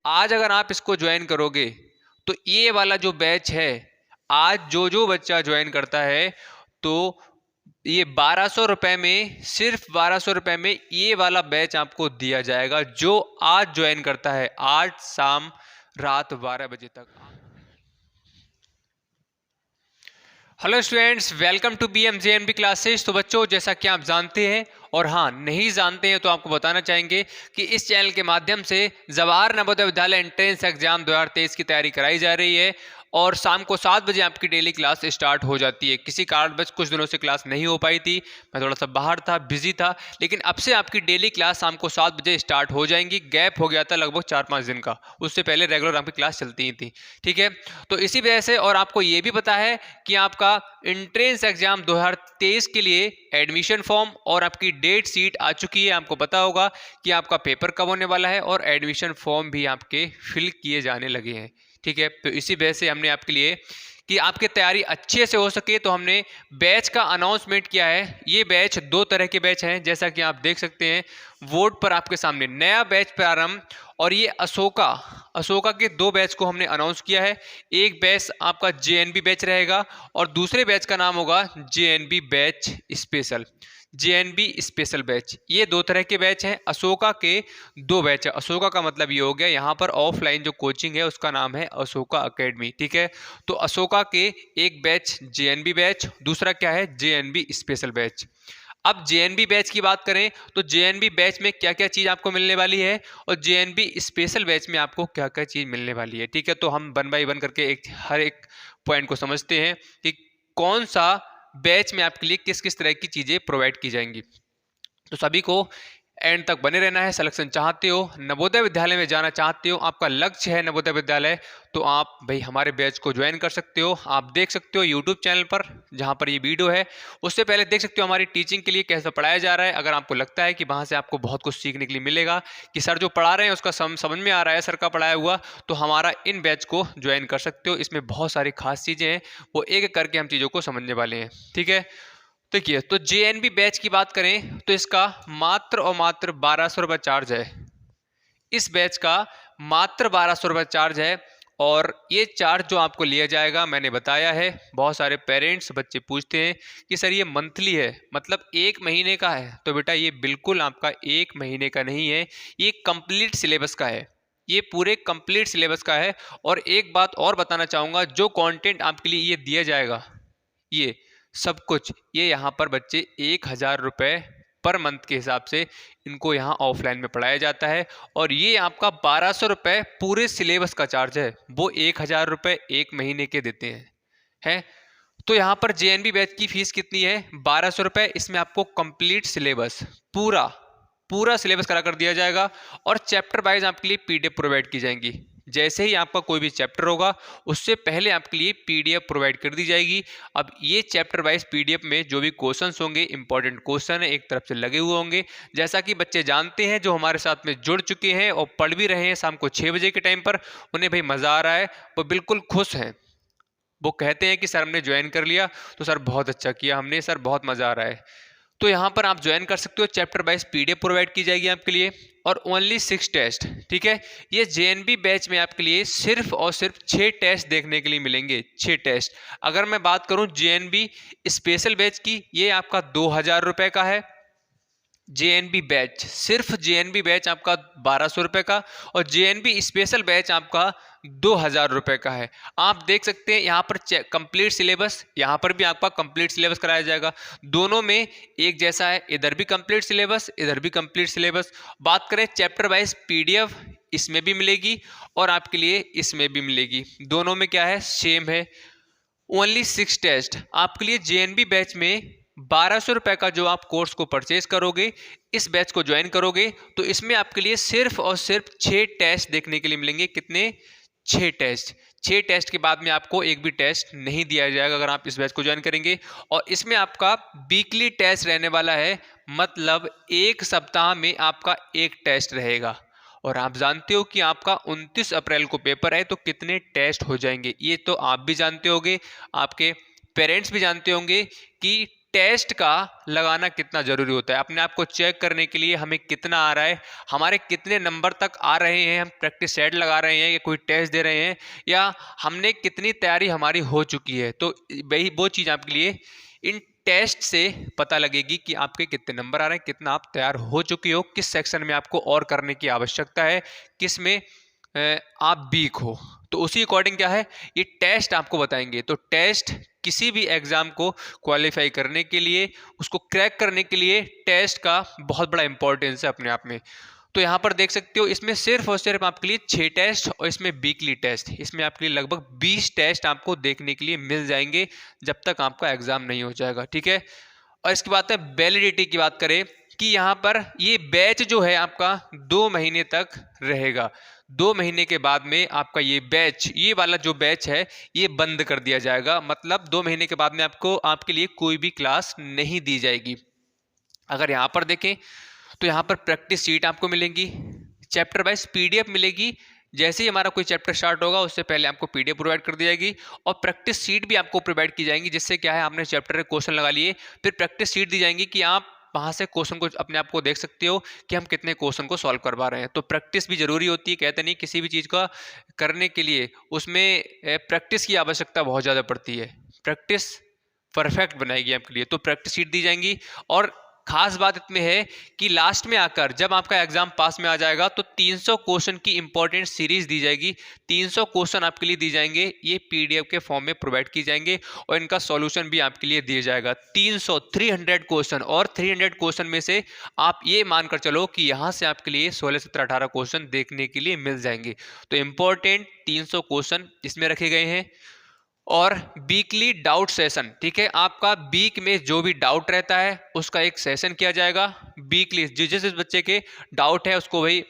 आज अगर आप इसको ज्वाइन करोगे तो ये वाला जो बैच है, आज जो जो बच्चा ज्वाइन करता है तो ये 1200 रुपए में, सिर्फ 1200 रुपए में ये वाला बैच आपको दिया जाएगा जो आज ज्वाइन करता है, आज शाम रात 12 बजे तक। Hello students, welcome to BMJNB classes. तो बच्चों, जैसा कि आप जानते हैं और हाँ नहीं जानते हैं तो आपको बताना चाहेंगे कि इस चैनल के माध्यम से जवाहर नवोदय विद्यालय एंट्रेंस एग्जाम 2023 की तैयारी कराई जा रही है और शाम को 7 बजे आपकी डेली क्लास स्टार्ट हो जाती है। किसी कारणवश कुछ दिनों से क्लास नहीं हो पाई थी, मैं थोड़ा सा बाहर था, बिजी था, लेकिन अब से आपकी डेली क्लास शाम को 7 बजे स्टार्ट हो जाएंगी। गैप हो गया था लगभग 4-5 दिन का, उससे पहले रेगुलर आपकी क्लास चलती ही थी। ठीक है, तो इसी वजह से, और आपको ये भी पता है कि आपका एंट्रेंस एग्जाम 2023 के लिए एडमिशन फॉर्म और आपकी डेट शीट आ चुकी है। आपको पता होगा कि आपका पेपर कब होने वाला है और एडमिशन फॉर्म भी आपके फिल किए जाने लगे हैं। ठीक है, तो इसी वजह से हमने आपके लिए कि आपकी तैयारी अच्छे से हो सके तो हमने बैच का अनाउंसमेंट किया है। ये बैच 2 तरह के बैच हैं, जैसा कि आप देख सकते हैं बोर्ड पर आपके सामने, नया बैच प्रारंभ और ये अशोका के 2 बैच को हमने अनाउंस किया है। एक बैच आपका JNB बैच रहेगा और दूसरे बैच का नाम होगा JNB batch special. JNB special batch, ये 2 तरह के बैच हैं। अशोका के 2 बैच है। अशोका का मतलब ये हो गया, यहाँ पर ऑफलाइन जो कोचिंग है उसका नाम है अशोका अकेडमी। ठीक है, तो अशोका के एक बैच JNB बैच, दूसरा क्या है JNB स्पेशल बैच। अब JNB बैच की बात करें तो JNB बैच में क्या क्या चीज़ आपको मिलने वाली है और JNB स्पेशल बैच में आपको क्या क्या चीज़ मिलने वाली है। ठीक है, तो हम 1 बाय 1 करके हर एक पॉइंट को समझते हैं कि कौन सा बैच में आपके लिए किस किस तरह की चीज़ें प्रोवाइड की जाएंगी। तो सभी को एंड तक बने रहना है। सिलेक्शन चाहते हो, नवोदय विद्यालय में जाना चाहते हो, आपका लक्ष्य है नवोदय विद्यालय, तो आप भाई हमारे बैच को ज्वाइन कर सकते हो। आप देख सकते हो यूट्यूब चैनल पर जहां पर ये वीडियो है, उससे पहले देख सकते हो हमारी टीचिंग के लिए कैसे पढ़ाया जा रहा है। अगर आपको लगता है कि वहां से आपको बहुत कुछ सीखने के लिए मिलेगा, कि सर जो पढ़ा रहे हैं उसका समझ में आ रहा है सर का पढ़ाया हुआ, तो हमारा इन बैच को ज्वाइन कर सकते हो। इसमें बहुत सारी खास चीज़ें हैं, वो एक एक करके हम चीज़ों को समझने वाले हैं। ठीक है, देखिए, तो JNB बैच की बात करें तो इसका मात्र और मात्र 1200 रुपये चार्ज है। इस बैच का मात्र 1200 रुपये चार्ज है और ये चार्ज जो आपको लिया जाएगा, मैंने बताया है, बहुत सारे पेरेंट्स बच्चे पूछते हैं कि सर ये मंथली है, मतलब 1 महीने का है। तो बेटा ये बिल्कुल आपका 1 महीने का नहीं है, ये कंप्लीट सिलेबस का है, ये पूरे कंप्लीट सिलेबस का है। और एक बात और बताना चाहूँगा, जो कंटेंट आपके लिए ये दिया जाएगा, ये सब कुछ, ये यहाँ पर बच्चे 1000 रुपये पर मंथ के हिसाब से इनको यहाँ ऑफलाइन में पढ़ाया जाता है और ये आपका 1200 रुपये पूरे सिलेबस का चार्ज है, वो 1000 रुपये 1 महीने के देते हैं। तो यहाँ पर JNB बैच की फीस कितनी है? 1200 रुपये। इसमें आपको कंप्लीट सिलेबस, पूरा पूरा सिलेबस करा कर दिया जाएगा और चैप्टर वाइज आपके लिए PDF प्रोवाइड की जाएंगी। जैसे ही आपका कोई भी चैप्टर होगा उससे पहले आपके लिए PDF प्रोवाइड कर दी जाएगी। अब ये चैप्टर वाइज PDF में जो भी क्वेश्चंस होंगे, इंपॉर्टेंट क्वेश्चन है, एक तरफ से लगे हुए होंगे। जैसा कि बच्चे जानते हैं जो हमारे साथ में जुड़ चुके हैं और पढ़ भी रहे हैं शाम को 6 बजे के टाइम पर, उन्हें भाई मज़ा आ रहा है, वो बिल्कुल खुश हैं। वो कहते हैं कि सर हमने ज्वाइन कर लिया तो सर बहुत अच्छा किया हमने, सर बहुत मज़ा आ रहा है। तो यहाँ पर आप ज्वाइन कर सकते हो। चैप्टर वाइज PDF प्रोवाइड की जाएगी आपके लिए और ओनली 6 टेस्ट। ठीक है, ये JNB बैच में आपके लिए सिर्फ और सिर्फ 6 टेस्ट देखने के लिए मिलेंगे, 6 टेस्ट। अगर मैं बात करूँ JNB स्पेशल बैच की, ये आपका 2000 रुपये का है। JNB बैच, सिर्फ JNB बैच आपका 1200 रुपये का और JNB स्पेशल बैच आपका 2000 रुपये का है। आप देख सकते हैं यहाँ पर कंप्लीट सिलेबस, यहाँ पर भी आपका कंप्लीट सिलेबस कराया जाएगा। दोनों में एक जैसा है, इधर भी कंप्लीट सिलेबस, इधर भी कंप्लीट सिलेबस। बात करें चैप्टर वाइज PDF, इसमें भी मिलेगी और आपके लिए इसमें भी मिलेगी। दोनों में क्या है, सेम है। ओनली 6 टेस्ट आपके लिए JNB बैच में 1200 रुपये का जो आप कोर्स को परचेज करोगे, इस बैच को ज्वाइन करोगे, तो इसमें आपके लिए सिर्फ और सिर्फ 6 टेस्ट देखने के लिए मिलेंगे। कितने? 6 टेस्ट। 6 टेस्ट के बाद में आपको एक भी टेस्ट नहीं दिया जाएगा अगर आप इस बैच को ज्वाइन करेंगे। और इसमें आपका वीकली टेस्ट रहने वाला है, मतलब एक सप्ताह में आपका एक टेस्ट रहेगा। और आप जानते हो कि आपका 29 अप्रैल को पेपर है, तो कितने टेस्ट हो जाएंगे ये तो आप भी जानते होंगे, आपके पेरेंट्स भी जानते होंगे कि टेस्ट का लगाना कितना ज़रूरी होता है। अपने आप को चेक करने के लिए हमें कितना आ रहा है, हमारे कितने नंबर तक आ रहे हैं, हम प्रैक्टिस सेट लगा रहे हैं या कोई टेस्ट दे रहे हैं, या हमने कितनी तैयारी हमारी हो चुकी है। तो वही वो चीज़ आपके लिए इन टेस्ट से पता लगेगी कि आपके कितने नंबर आ रहे हैं, कितना आप तैयार हो चुके हो, किस सेक्शन में आपको और करने की आवश्यकता है, किस में आप वीक हो। तो उसी अकॉर्डिंग क्या है, ये टेस्ट आपको बताएंगे। तो टेस्ट किसी भी एग्जाम को क्वालिफाई करने के लिए, उसको क्रैक करने के लिए टेस्ट का बहुत बड़ा इंपॉर्टेंस है अपने आप में। तो यहाँ पर देख सकते हो, इसमें सिर्फ और सिर्फ आपके लिए 6 टेस्ट और इसमें वीकली टेस्ट, इसमें आपके लिए लगभग 20 टेस्ट आपको देखने के लिए मिल जाएंगे जब तक आपका एग्जाम नहीं हो जाएगा, ठीक है। और इसकी बात है वैलिडिटी की बात करें कि यहाँ पर ये बैच जो है आपका 2 महीने तक रहेगा। 2 महीने के बाद में आपका ये बैच, ये वाला जो बैच है ये बंद कर दिया जाएगा। मतलब 2 महीने के बाद में आपको आपके लिए कोई भी क्लास नहीं दी जाएगी। अगर यहाँ पर देखें तो यहाँ पर प्रैक्टिस शीट आपको मिलेंगी, चैप्टर वाइज पीडीएफ मिलेगी। जैसे ही हमारा कोई चैप्टर स्टार्ट होगा उससे पहले आपको पीडीएफ प्रोवाइड कर दी जाएगी और प्रैक्टिस शीट भी आपको प्रोवाइड की जाएंगी, जिससे क्या है, आपने चैप्टर के क्वेश्चन लगा लिए, फिर प्रैक्टिस शीट दी जाएंगी कि आप वहाँ से क्वेश्चन को अपने आप को देख सकते हो कि हम कितने क्वेश्चन को सॉल्व करवा रहे हैं। तो प्रैक्टिस भी जरूरी होती है, कहते नहीं किसी भी चीज़ का करने के लिए उसमें प्रैक्टिस की आवश्यकता बहुत ज़्यादा पड़ती है। प्रैक्टिस परफेक्ट बनाएगी आपके लिए। तो प्रैक्टिस शीट दी जाएंगी और खास बात इसमें है कि लास्ट में आकर जब आपका एग्जाम पास में आ जाएगा तो 300 क्वेश्चन की इंपॉर्टेंट सीरीज दी जाएगी। 300 क्वेश्चन आपके लिए दी जाएंगे, ये पीडीएफ के फॉर्म में प्रोवाइड की जाएंगे और इनका सॉल्यूशन भी आपके लिए दिया जाएगा। 300 क्वेश्चन, और 300 क्वेश्चन में से आप ये मानकर चलो कि यहाँ से आपके लिए 16, 17, 18 क्वेश्चन देखने के लिए मिल जाएंगे। तो इंपॉर्टेंट 300 क्वेश्चन इसमें रखे गए हैं। और वीकली डाउट सेशन, ठीक है, आपका वीक में जो भी डाउट रहता है उसका एक सेशन किया जाएगा वीकली। जिस बच्चे के डाउट है उसको वही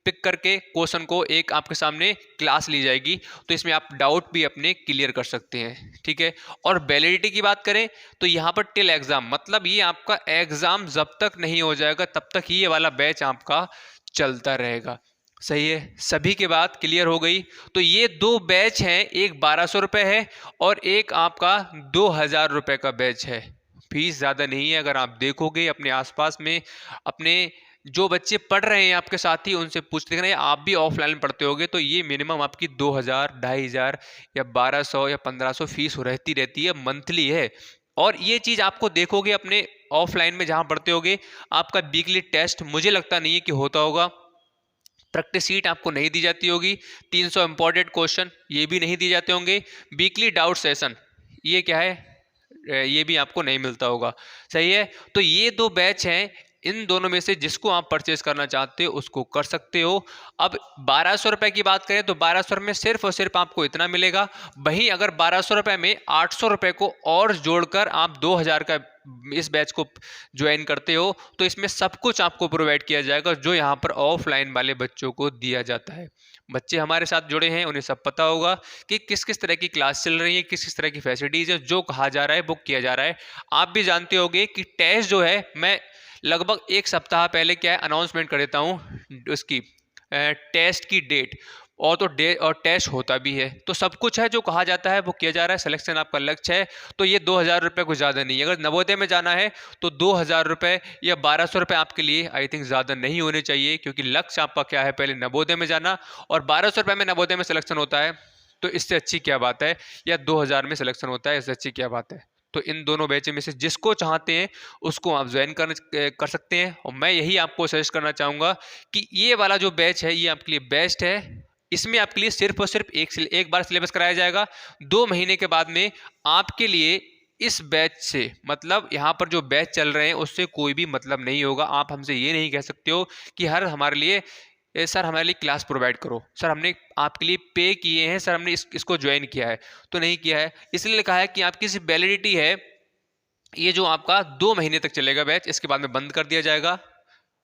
पिक करके क्वेश्चन को एक आपके सामने क्लास ली जाएगी, तो इसमें आप डाउट भी अपने क्लियर कर सकते हैं, ठीक है। और वैलिडिटी की बात करें तो यहाँ पर टिल एग्जाम, मतलब ये आपका एग्जाम जब तक नहीं हो जाएगा तब तक ये वाला बैच आपका चलता रहेगा। सही है, सभी के बात क्लियर हो गई। तो ये 2 बैच हैं, एक 1200 रुपये है और एक आपका 2000 रुपये का बैच है। फीस ज़्यादा नहीं है। अगर आप देखोगे अपने आसपास में, अपने जो बच्चे पढ़ रहे हैं आपके साथी, उनसे पूछते हैं, आप भी ऑफलाइन पढ़ते होगे, तो ये मिनिमम आपकी 2000, 2500 या 1200 या 1500 फीस रहती है, मंथली है। और ये चीज़ आपको देखोगे अपने ऑफलाइन में जहाँ पढ़ते होगे, आपका वीकली टेस्ट मुझे लगता नहीं है कि होता होगा। प्रैक्टिस शीट आपको नहीं दी जाती होगी, 300 इंपॉर्टेंट क्वेश्चन ये भी नहीं दिए जाते होंगे। वीकली डाउट सेशन ये क्या है, ये भी आपको नहीं मिलता होगा। सही है, तो ये 2 बैच हैं, इन दोनों में से जिसको आप परचेज करना चाहते हो उसको कर सकते हो। अब 1200 रुपये की बात करें तो 1200 रुपये में सिर्फ और सिर्फ आपको इतना मिलेगा। वहीं अगर 1200 रुपये में 800 रुपये को और जोड़कर आप 2000 का इस बैच को ज्वाइन करते हो तो इसमें सब कुछ आपको प्रोवाइड किया जाएगा जो यहाँ पर ऑफलाइन वाले बच्चों को दिया जाता है। बच्चे हमारे साथ जुड़े हैं, उन्हें सब पता होगा कि किस किस तरह की क्लास चल रही है, किस किस तरह की फैसिलिटीज़ है, जो कहा जा रहा है बुक किया जा रहा है। आप भी जानते होंगे कि टेस्ट जो है, मैं लगभग 1 सप्ताह पहले क्या है अनाउंसमेंट कर देता हूँ उसकी टेस्ट की डेट, और तो डे और टेस्ट होता भी है। तो सब कुछ है जो कहा जाता है वो किया जा रहा है। सिलेक्शन आपका लक्ष्य है तो ये 2000 रुपये कुछ ज़्यादा नहीं है। अगर नवोदय में जाना है तो 2000 रुपये या 1200 रुपये आपके लिए आई थिंक ज़्यादा नहीं होने चाहिए, क्योंकि लक्ष्य आपका क्या है, पहले नवोदय में जाना, और 1200 रुपये में नवोदय में सिलेक्शन होता है तो इससे अच्छी क्या बात है, या 2000 में सिलेक्शन होता है, इससे अच्छी क्या बात है। तो इन दोनों बैच में से जिसको चाहते हैं उसको आप ज्वाइन कर सकते हैं। और मैं यही आपको सजेस्ट करना चाहूँगा कि ये वाला जो बैच है ये आपके लिए बेस्ट है। इसमें आपके लिए सिर्फ और सिर्फ एक बार सिलेबस कराया जाएगा। 2 महीने के बाद में आपके लिए इस बैच से, मतलब यहाँ पर जो बैच चल रहे हैं उससे कोई भी मतलब नहीं होगा। आप हमसे ये नहीं कह सकते हो कि सर हमारे लिए क्लास प्रोवाइड करो, सर हमने आपके लिए पे किए हैं, सर हमने इसको ज्वाइन किया है, तो नहीं किया है। इसलिए लिखा है कि आपकी सिर्फ वैलिडिटी है ये जो आपका 2 महीने तक चलेगा बैच, इसके बाद में बंद कर दिया जाएगा।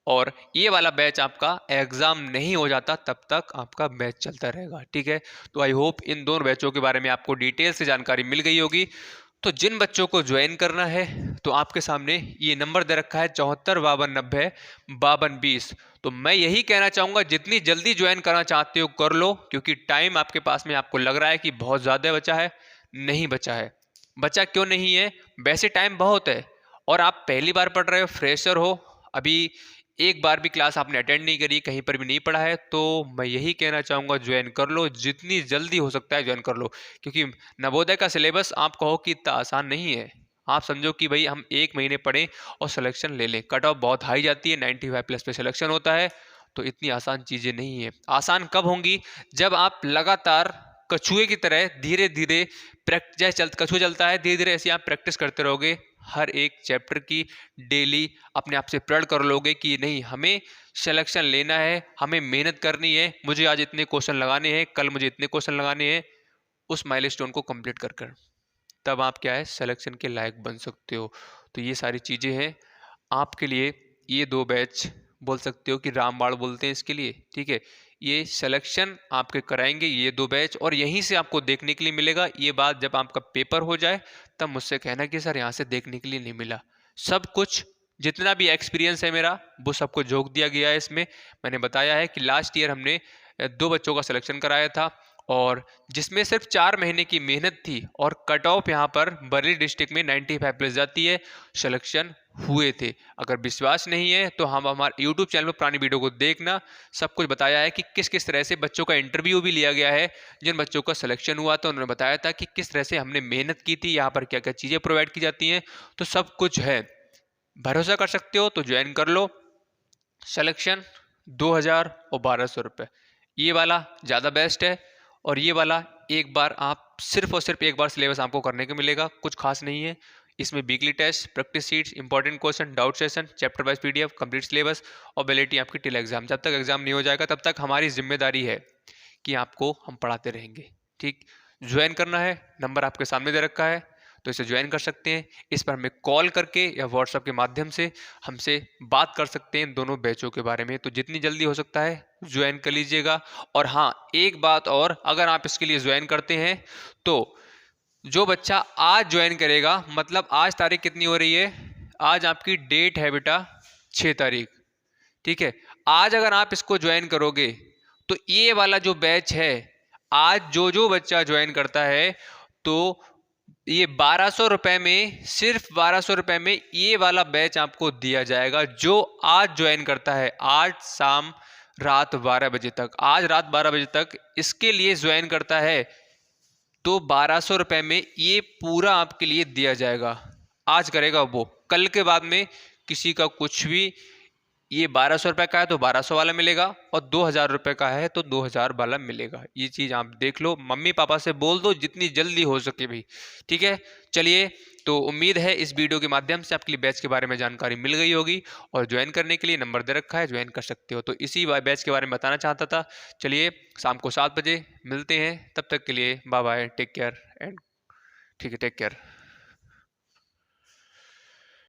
और ये वाला बैच आपका एग्जाम नहीं हो जाता तब तक आपका बैच चलता रहेगा, ठीक है। तो आई होप इन दोनों बैचों के बारे में आपको डिटेल से जानकारी मिल गई होगी। तो जिन बच्चों को ज्वाइन करना है तो आपके सामने ये नंबर दे रखा है 74 52 90 52 20। तो मैं यही कहना चाहूँगा जितनी जल्दी ज्वाइन करना चाहते हो कर लो, क्योंकि टाइम आपके पास में आपको लग रहा है कि बहुत ज़्यादा बचा है, नहीं बचा है। बचा क्यों नहीं है, वैसे टाइम बहुत है और आप पहली बार पढ़ रहे हो, फ्रेशर हो, अभी एक बार भी क्लास आपने अटेंड नहीं करी, कहीं पर भी नहीं पढ़ा है, तो मैं यही कहना चाहूँगा ज्वाइन कर लो, जितनी जल्दी हो सकता है ज्वाइन कर लो। क्योंकि नवोदय का सिलेबस आप कहो कि इतना आसान नहीं है। आप समझो कि भाई हम 1 महीने पढ़ें और सिलेक्शन ले लें, कट ऑफ बहुत हाई जाती है, 95 प्लस पे सिलेक्शन होता है, तो इतनी आसान चीज़ें नहीं है। आसान कब होंगी? जब आप लगातार कछुए की तरह धीरे धीरे जैसे कछुआ चलता है, धीरे धीरे ऐसे आप प्रैक्टिस करते रहोगे, हर एक चैप्टर की डेली अपने आप से प्रण कर लोगे कि नहीं, हमें सिलेक्शन लेना है, हमें मेहनत करनी है, मुझे आज इतने क्वेश्चन लगाने हैं, कल मुझे इतने क्वेश्चन लगाने हैं, उस माइलस्टोन को कंप्लीट कर तब आप क्या है, सिलेक्शन के लायक बन सकते हो। तो ये सारी चीज़ें हैं आपके लिए। ये 2 बैच बोल सकते हो कि रामबाण बोलते हैं इसके लिए, ठीक है। ये सिलेक्शन आपके कराएंगे ये 2 बैच, और यहीं से आपको देखने के लिए मिलेगा। ये बात जब आपका पेपर हो जाए तब मुझसे कहना कि सर यहाँ से देखने के लिए नहीं मिला। सब कुछ जितना भी एक्सपीरियंस है मेरा वो सबको झोंक दिया गया है इसमें। मैंने बताया है कि लास्ट ईयर हमने 2 बच्चों का सिलेक्शन कराया था, और जिसमें सिर्फ 4 महीने की मेहनत थी, और कट ऑफ यहाँ पर बरेली डिस्ट्रिक्ट में 95 प्लस जाती है, सिलेक्शन हुए थे। अगर विश्वास नहीं है तो हम हमारे यूट्यूब चैनल पर पुरानी वीडियो को देखना, सब कुछ बताया है कि किस किस तरह से बच्चों का इंटरव्यू भी लिया गया है। जिन बच्चों का सिलेक्शन हुआ था उन्होंने बताया था कि किस तरह से हमने मेहनत की थी, यहाँ पर क्या क्या चीज़ें प्रोवाइड की जाती हैं, तो सब कुछ है। भरोसा कर सकते हो तो ज्वाइन कर लो। सिलेक्शन 2000 और 1200 रुपये, ये वाला ज़्यादा बेस्ट है। और ये वाला एक बार आप सिर्फ और सिर्फ एक बार सिलेबस आपको करने को मिलेगा, कुछ खास नहीं है। इसमें weekly test, practice sheets, important question, doubt session, chapter wise PDF, complete syllabus और वैलिडिटी आपकी टिल एग्जाम। जब तक एग्जाम नहीं हो जाएगा तब तक हमारी जिम्मेदारी है कि आपको हम पढ़ाते रहेंगे, ठीक। ज्वाइन करना है, नंबर आपके सामने दे रखा है, तो इसे ज्वाइन कर सकते हैं। इस पर हमें कॉल करके या व्हाट्सएप के माध्यम से हमसे बात कर सकते हैं इन दोनों बैचों के बारे में। तो जितनी जल्दी हो सकता है ज्वाइन कर लीजिएगा। और हाँ, एक बात और, अगर आप इसके लिए ज्वाइन करते हैं तो जो बच्चा आज ज्वाइन करेगा, मतलब आज तारीख कितनी हो रही है, आज आपकी डेट है बेटा 6 तारीख, ठीक है। आज अगर आप इसको ज्वाइन करोगे तो ये वाला जो बैच है, आज जो जो बच्चा ज्वाइन करता है, तो ये 1200 रुपए में, सिर्फ 1200 रुपए में ये वाला बैच आपको दिया जाएगा। जो आज ज्वाइन करता है, आज शाम रात 12 बजे तक, आज रात 12 बजे तक इसके लिए ज्वाइन करता है, तो 1200 रुपए में ये पूरा आपके लिए दिया जाएगा। आज करेगा वो, कल के बाद में किसी का कुछ भी, ये 1200 रुपये का है तो 1200 वाला मिलेगा, और 2000 रुपये का है तो 2000 वाला मिलेगा। ये चीज़ आप देख लो, मम्मी पापा से बोल दो जितनी जल्दी हो सके भाई, ठीक है। चलिए, तो उम्मीद है इस वीडियो के माध्यम से आपके लिए बैच के बारे में जानकारी मिल गई होगी, और ज्वाइन करने के लिए नंबर दे रखा है, ज्वाइन कर सकते हो। तो इसी बैच के बारे में बताना चाहता था। चलिए, शाम को 7 बजे मिलते हैं, तब तक के लिए bye bye, take care and, ठीक है, टेक केयर।